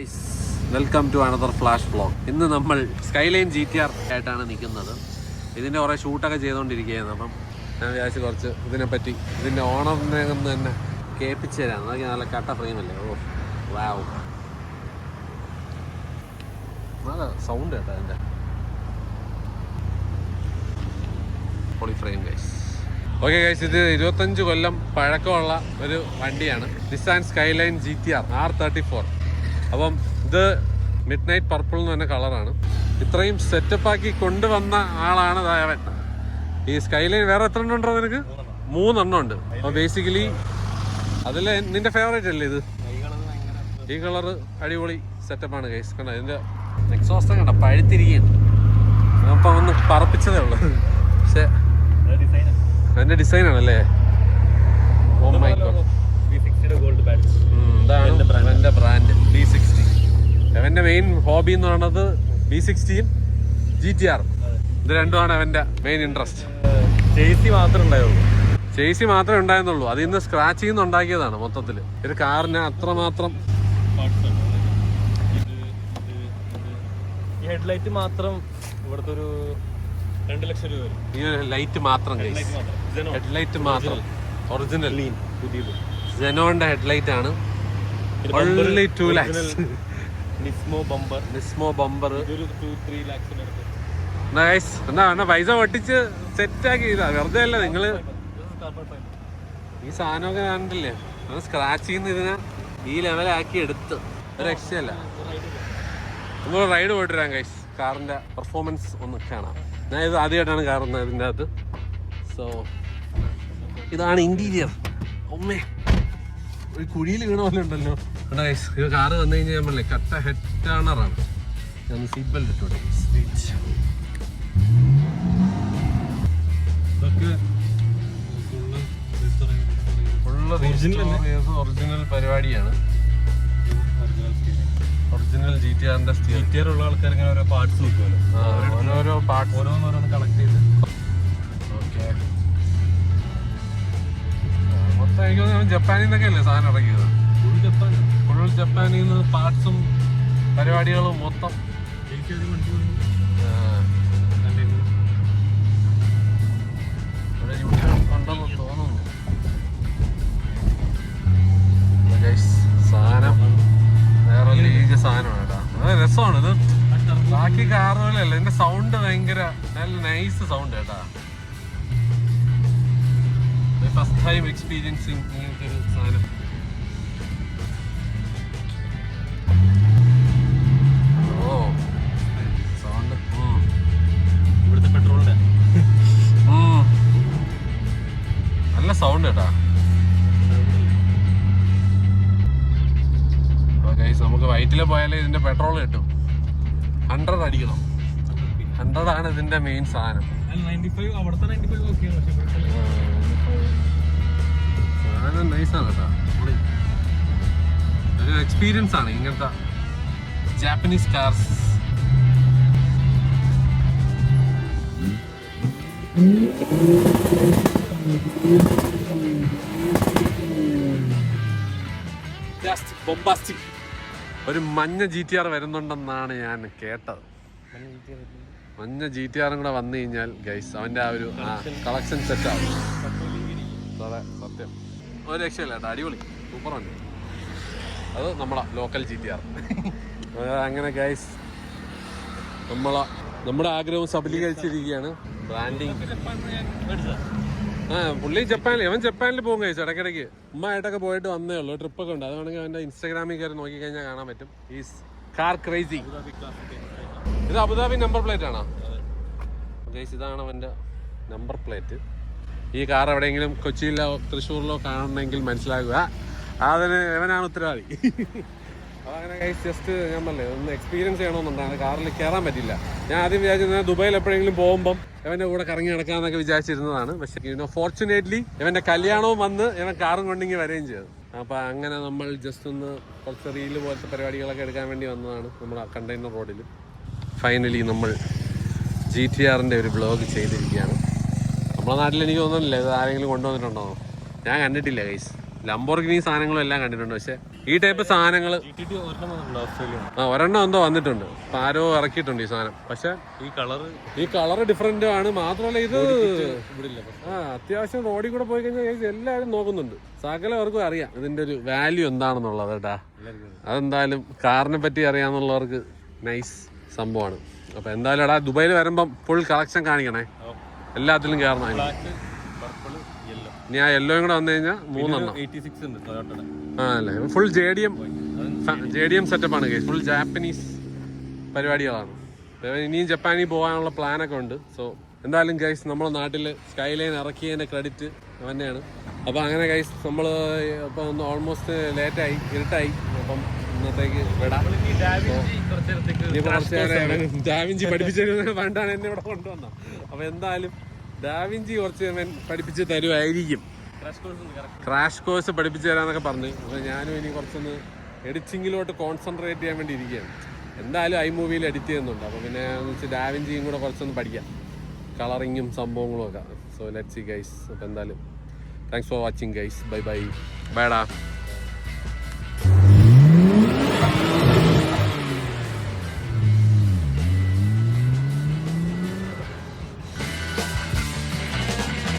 Guys, welcome to another flash vlog. ഇന്ന് നമ്മൾ skyline GTR ആയിട്ടാണ് നിൽക്കുന്നത്. ഇതിൻ്റെ കുറേ ഷൂട്ടൊക്കെ ചെയ്തുകൊണ്ടിരിക്കുകയായിരുന്നു. അപ്പം ഞാൻ വിചാരിച്ച് കുറച്ച് ഇതിനെപ്പറ്റി ഇതിൻ്റെ ഓണറിനെ ഒന്ന് തന്നെ കേൾപ്പിച്ച് തരാം. അതൊക്കെ നല്ല കട്ട ഫ്രെയിമല്ലേ. ഓ വാവ്, നല്ല സൗണ്ട് കേട്ടോ അതിൻ്റെ. പൊളി ഫ്രെയിം ഗൈസ്. ഓക്കെ ഗൈസ്, ഇത് 25 കൊല്ലം പഴക്കമുള്ള ഒരു വണ്ടിയാണ്. Nissan skyline GTR R34. അപ്പം ഇത് മിഡ് നൈറ്റ് പർപ്പിൾ എന്ന് പറഞ്ഞ കളറാണ്. ഇത്രയും സെറ്റപ്പാക്കി കൊണ്ടുവന്ന ആളാണ് അവൻ. ഈ സ്കൈലൈൻ വേറെ എത്ര എണ്ണം ഉണ്ടോ നിനക്ക്? 3 എണ്ണം ഉണ്ട്. അപ്പോൾ ബേസിക്കലി അതിൽ നിന്റെ ഫേവറേറ്റ് അല്ലേ ഇത്? ഈ കളറ് അടിപൊളി സെറ്റപ്പാണ് ഗൈസ്. കണ്ടോ ഇതിൻ്റെ എക്സോസ്റ്റ് കണ്ട പഴുത്തിരിക്കുകയാണ്. അപ്പം ഒന്ന് പറപ്പിച്ചതേ ഉള്ളൂ. പക്ഷേ അതിൻ്റെ ഡിസൈനാണല്ലേ. Oh my God. ഇതാണ് അവൻ്റെ ബ്രാൻഡ് B60. അവൻ്റെ മെയിൻ ഹോബി എന്ന് പറയുന്നത് B60 GTR. ഇത് രണ്ടുമാണ് അവൻ്റെ മെയിൻ ഇൻട്രസ്റ്റ്. ചേസി മാത്രമേ ഉണ്ടായിരുന്നുള്ളൂ. അതിൽ നിന്ന് സ്ക്രാച്ച് ചെയ്യുന്ന ഉണ്ടാക്കിയതാണ് മൊത്തത്തിൽ. ഒരു കാറിന് അത്രമാത്രം. ഹെഡ്ലൈറ്റ് മാത്രം ഇവിടുത്തെ ഒരു 2 ലക്ഷം രൂപ വരും. ഈ ലൈറ്റ് മാത്രം, ഹെഡ്ലൈറ്റ് മാത്രം ഒറിജിനൽ പുതിയത് ജെനോന്റെ ഹെഡ്ലൈറ്റ് ആണ്. Only 2 lakhs. Nismo bumper 2-3 lakhs. എന്നാ പൈസ പൊട്ടിച്ച് സെറ്റാക്കി. ഇതാ വെറുതെ അല്ല നിങ്ങള് ഈ സാധനമൊക്കെ കണ്ടില്ലേ. അത് സ്ക്രാച്ച് ചെയ്യുന്ന ഇതിനെ ഈ ലെവലാക്കി എടുത്ത് ഒരു രക്ഷയല്ല. നമ്മൾ റൈഡ് പോയിട്ട് വരാം ഗൈസ്. കാറിന്റെ പെർഫോമൻസ് ഒന്ന് കാണാം. ഞാൻ ഇത് ആദ്യമായിട്ടാണ് കാണുന്നത് ഇതിൻ്റെ അകത്ത്. സോ ഇതാണ് ഇന്റീരിയർ. ഒമ്മേ, ഒരു കുഴിയിൽ വീണ പോലെ ഉണ്ടല്ലോ. ഗൈസ്, ഇത് കാറ് വന്നു കഴിഞ്ഞാൽ നമ്മളെ കട്ട ഹെഡ് ടേണറാണ്. ഞാൻ സീറ്റ് ബെൽറ്റ് ഇട്ടോട്ടെ. ഒറിജിനൽ പരിപാടിയാണ്. ഒറിജിനൽ GTRന്റെ GTR ഉള്ള ആൾക്കാർ ഇങ്ങനെ ഓരോ പാർട്സ് നോക്കുമല്ലോ. ഓരോ പാർട്സ് ഓരോന്ന് കളക്ട് ചെയ്ത്. ഓക്കെ, മൊത്തം എനിക്ക് ജപ്പാനിൽ നിന്നൊക്കെ അല്ലേ സാധനം ഇറങ്ങിയത്? ഫുൾ ജപ്പാനിൽ നിന്ന് പാർട്സും പരിപാടികളും മൊത്തം. ഉണ്ടെന്ന് തോന്നുന്നു. സാധനം വേറെ ലീഗ് സാധനമാണ് കേട്ടോ. അത് രസമാണ്. ഇത് ബാക്കി കാർ പോലെ അല്ല. ഇതിന്റെ സൗണ്ട് ഭയങ്കര നല്ല നൈസ് സൗണ്ട് കേട്ടാ. ഫസ്റ്റ് ടൈം എക്സ്പീരിയൻസിങ് ഇങ്ങനത്തെ ഒരു സാധനം. ഓ സൗണ്ട് ഇവിടുത്തെ പെട്രോളിന്റെ നല്ല സൗണ്ട് കേട്ടാ. നമുക്ക് വൈറ്റിൽ പോയാലേ ഇതിന്റെ പെട്രോൾ കിട്ടും. 100 അടിക്കണം. 100 ആണ് ഇതിന്റെ മെയിൻ സാധനം. സാധനം നൈസാണ് കേട്ടോ. ഒരു എക്സ്പീരിയൻസ് ആണ് ഇങ്ങനത്തെ ജാപ്പനീസ് കാർസ്. ബോംബാസ്റ്റിക്. ഒരു മഞ്ഞ GTR വരുന്നുണ്ടെന്നാണ് ഞാൻ കേട്ടത്. മഞ്ഞ GTR കൂടെ വന്നു കഴിഞ്ഞാൽ ഗൈസ് അവന്റെ ആ ഒരു കളക്ഷൻ സെറ്റ് ആവും. സത്യം ഒരു രക്ഷയില്ല കേട്ടോ. അടിപൊളി സൂപ്പർ വണ്ടി. അത് നമ്മളെ ലോക്കൽ GTR. അങ്ങനെ ഗൈസ് നമ്മുടെ ആഗ്രഹവും സബലീകരിച്ചിരിക്കുകയാണ്. ബ്രാൻഡിങ്. പുള്ളി ജപ്പാനിൽ, അവൻ ജപ്പാനിൽ പോകും കഴിച്ചു ഇടയ്ക്കിടയ്ക്ക്. ഉമ്മയായിട്ടൊക്കെ പോയിട്ട് വന്നേ ഉള്ളൂ. ട്രിപ്പൊക്കെ ഉണ്ട്. അതാണെങ്കിൽ അവൻ്റെ ഇൻസ്റ്റാഗ്രാമിൽ കയറി നോക്കിക്കഴിഞ്ഞാൽ കാണാൻ പറ്റും. Is car crazy. ഇത് അബുദാബി നമ്പർ പ്ലേറ്റ് ആണോ ഗൈസ്? ഇതാണ് അവൻ്റെ നമ്പർ പ്ലേറ്റ്. ഈ കാർ എവിടെയെങ്കിലും കൊച്ചിയിലോ തൃശ്ശൂരിലോ കാണണമെങ്കിൽ മനസ്സിലാക്കുക അതിന് അവനാണ് ഉത്തരവാദി. അതങ്ങനെ ഗൈസ് ജസ്റ്റ് ഞാൻ പറഞ്ഞേ ഒന്ന് എക്സ്പീരിയൻസ് ചെയ്യണമെന്നുണ്ടാണ്. കാറിൽ കയറാൻ പറ്റില്ല. ഞാൻ ആദ്യം വിചാരിച്ചിരുന്നത് ദുബായിൽ എപ്പോഴെങ്കിലും പോകുമ്പം ഇവൻ്റെ കൂടെ കറങ്ങി നടക്കാമെന്നൊക്കെ വിചാരിച്ചിരുന്നതാണ്. പക്ഷേ ഫോർച്യുനേറ്റ്ലി ഇവൻ്റെ കല്യാണവും വന്ന് ഇവൻ കാറും കൊണ്ടിങ്ങി വരികയും ചെയ്തു. അപ്പോൾ അങ്ങനെ നമ്മൾ ജസ്റ്റ് ഒന്ന് കുറച്ച് റീല് പോലത്തെ പരിപാടികളൊക്കെ എടുക്കാൻ വേണ്ടി വന്നതാണ് നമ്മുടെ കണ്ടെയ്നർ റോഡിൽ. ഫൈനലി നമ്മൾ GTRന്റെ ഒരു വ്ളോഗ് ചെയ്തിരിക്കുകയാണ്. നമ്മുടെ നാട്ടിൽ എനിക്ക് തോന്നുന്നില്ല ഇത് ആരെങ്കിലും കൊണ്ടുവന്നിട്ടുണ്ടോ. ഞാൻ കണ്ടിട്ടില്ല ഗൈസ്. ലംബോർഗിനി സാധനങ്ങളും എല്ലാം കണ്ടിട്ടുണ്ട്. പക്ഷേ ഈ ടൈപ്പ് സാധനങ്ങൾ GTT ഒരെണ്ണം വന്നിട്ടുണ്ട് ഓസ്ട്രേലിയ. ഒരെണ്ണം എന്തോ വന്നിട്ടുണ്ട്. ഇപ്പൊ ആരോ ഇറക്കിയിട്ടുണ്ട് ഈ സാധനം. പക്ഷെ ഈ കളറ് ഡിഫറെന്റ് ആണ്. മാത്രമല്ല ഇത് ഇവിടെ ഇല്ല. അത്യാവശ്യം റോഡിൽ കൂടെ പോയി കഴിഞ്ഞാൽ എല്ലാവരും നോക്കുന്നുണ്ട്. സകലവർക്കും അറിയാം ഇതിന്റെ ഒരു വാല്യൂ എന്താണെന്നുള്ളത് കേട്ടാ. അതെന്തായാലും കാറിനെ പറ്റി അറിയാന്നുള്ളവർക്ക് നൈസ് സംഭവമാണ്. അപ്പൊ എന്തായാലും എടാ ദുബായിൽ വരുമ്പം ഫുൾ കളക്ഷൻ കാണിക്കണേ. എല്ലാത്തിലും കയറണം. ഇനി ആ യെല്ലോയും കൂടെ വന്നു കഴിഞ്ഞാൽ 3 എണ്ണം. 86 ഉണ്ട് ടൊയോട്ടയുടെ. അല്ലേ ഫുൾ JDM സെറ്റപ്പാണ് ഗൈസ്. ഫുൾ ജാപ്പനീസ് പരിപാടികളാണ്. ഇനിയും ജപ്പാനിൽ പോകാനുള്ള പ്ലാനൊക്കെ ഉണ്ട്. സോ എന്തായാലും ഗൈസ് നമ്മളെ നാട്ടിൽ സ്കൈലൈൻ ഇറക്കിയതിൻ്റെ ക്രെഡിറ്റ് തന്നെയാണ്. അപ്പോൾ അങ്ങനെ ഗൈസ് നമ്മൾ ഇപ്പം ഓൾമോസ്റ്റ് ലേറ്റായി, ഇരുട്ടായി. അപ്പം ഇന്നത്തേക്ക് വിടാം. ഡാവിഞ്ചി പഠിപ്പിച്ചു പണ്ടാണ് എന്നെ ഇവിടെ കൊണ്ടുവന്നത്. അപ്പോൾ എന്തായാലും ഡാവിഞ്ചി കുറച്ച് പഠിപ്പിച്ച് തരുമായിരിക്കും. ക്രാഷ് കോഴ്സ് പഠിപ്പിച്ചു തരാന്നൊക്കെ പറഞ്ഞു. അപ്പോൾ ഞാനും ഇനി കുറച്ചൊന്ന് എഡിറ്റിങ്ങിലോട്ട് കോൺസെൻട്രേറ്റ് ചെയ്യാൻ വേണ്ടി ഇരിക്കുകയാണ്. എന്തായാലും iMovie എഡിറ്റ് ചെയ്യുന്നുണ്ട്. അപ്പോൾ പിന്നെ ഡാവിഞ്ചിയും കൂടെ കുറച്ചൊന്ന് പഠിക്കാം, കളറിങ്ങും സംഭവങ്ങളും ഒക്കെ. So let's see guys. അപ്പോൾ എന്തായാലും thanks for watching guys. Bye bye. ബൈഡാ.